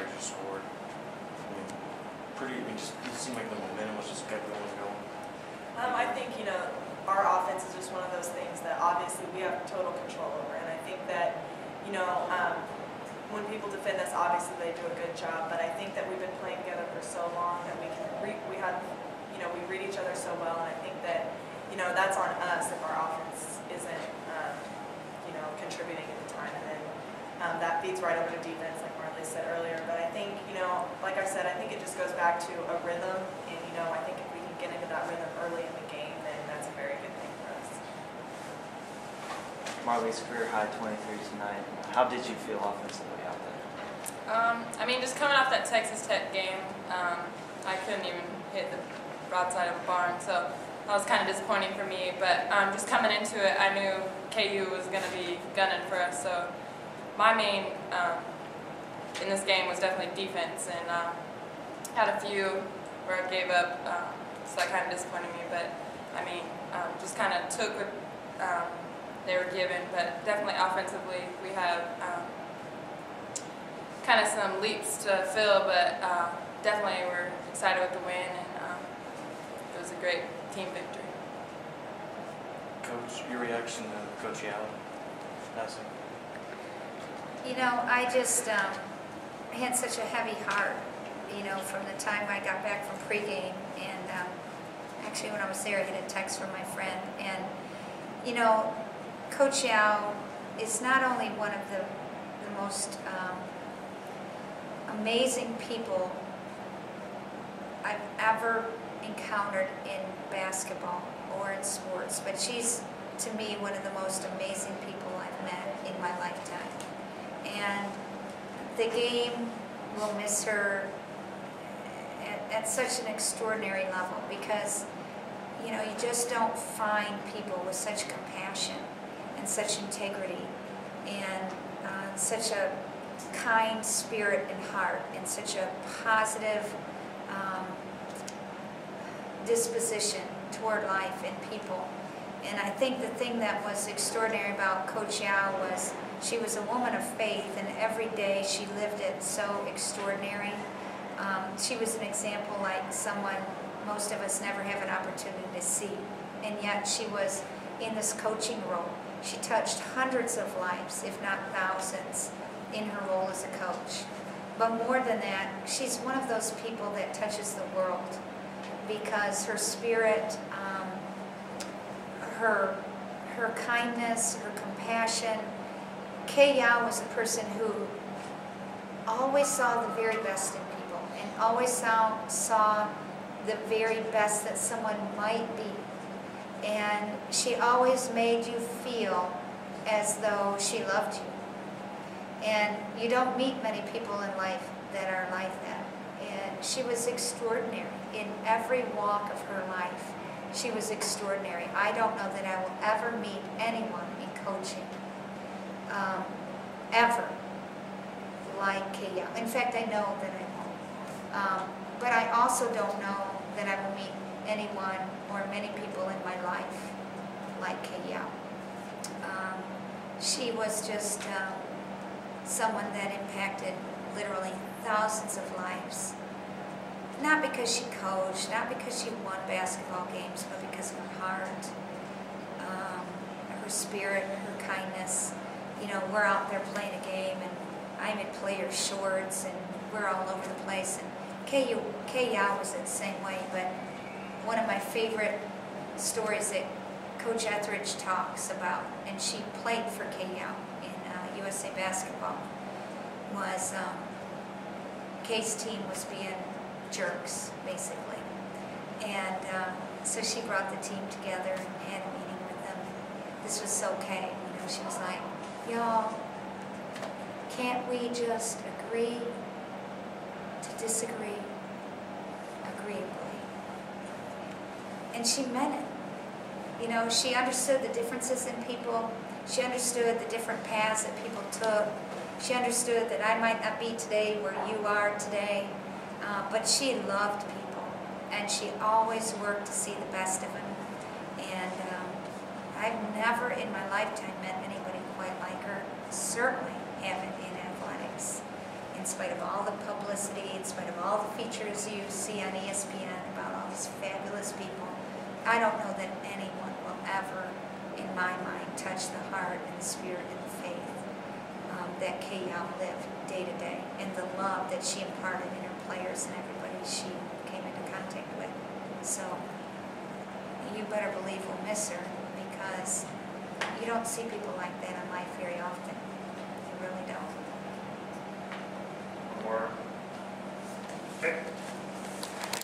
players who scored. I mean, it seemed like the momentum was just kept going and going. I think, our offense is just one of those things that obviously we have total control over. And I think that, when people defend us, obviously they do a good job. But I think that we've been playing together for so long that we read each other so well. And I think that, that's on us if our offense isn't, contributing at the time. And then that feeds right over to defense, like Marley said earlier. But I think, like I said, I think it just goes back to a rhythm. And, I think if we can get into that rhythm early in the game, then that's a very good thing for us. Marley's career high 23 tonight. How did you feel offensively out there? I mean, just coming off that Texas Tech game, I couldn't even hit the broadside of a barn, so that was kind of disappointing for me. But just coming into it, I knew KU was going to be gunning for us. So my main in this game was definitely defense, and had a few where I gave up, so that kind of disappointed me. But I mean, just kind of took what they were given. But definitely offensively, we have kind of some leaps to fill, but definitely we're excited with the win, and it was a great team victory. Coach, your reaction to Coach Yao passing? I just had such a heavy heart, from the time I got back from pregame, and actually when I was there I had a text from my friend, and Coach Yao is not only one of the most amazing people I've ever encountered in basketball or in sports, but she's, to me, one of the most amazing people I've met in my lifetime. And the game will miss her at such an extraordinary level, because you just don't find people with such compassion and such integrity and such a kind spirit and heart and such a positive disposition toward life and people. And I think the thing that was extraordinary about Coach Yao was she was a woman of faith, and every day she lived it so extraordinary. She was an example like someone most of us never have an opportunity to see, and yet she was in this coaching role. She touched hundreds of lives, if not thousands, in her role as a coach. But more than that, she's one of those people that touches the world, because her spirit, her kindness, her compassion. Kay Yao was a person who always saw the very best in people, and always saw the very best that someone might be. And she always made you feel as though she loved you. And you don't meet many people in life that are like that. And she was extraordinary in every walk of her life. She was extraordinary. I don't know that I will ever meet anyone in coaching, ever, like Kay Yao. In fact, I know that I won't. But I also don't know that I will meet anyone or many people in my life like Kay Yao. She was just someone that impacted literally thousands of lives. Not because she coached, not because she won basketball games, but because of her heart, her spirit, her kindness. We're out there playing a game, and I'm in player shorts, and we're all over the place. And Kay Yao was the same way, but one of my favorite stories that Coach Etheridge talks about, and she played for Kay Yao in USA Basketball, was Kay's team was being jerks, basically. And so she brought the team together and had a meeting with them. This was so Kay, she was like, y'all, can't we just agree to disagree agreeably? And she meant it. She understood the differences in people. She understood the different paths that people took. She understood that I might not be today where you are today, but she loved people, and she always worked to see the best of them. And I've never in my lifetime met anybody quite like her. Certainly haven't in athletics. in spite of all the publicity, in spite of all the features you see on ESPN about all these fabulous people, I don't know that anyone will ever, in my mind, touch the heart and the spirit and the faith that Kay Yow lived day to day, and the love that she imparted in her players and everybody she came into contact with. So you better believe we'll miss her, because you don't see people like that in life very often. You really don't. One more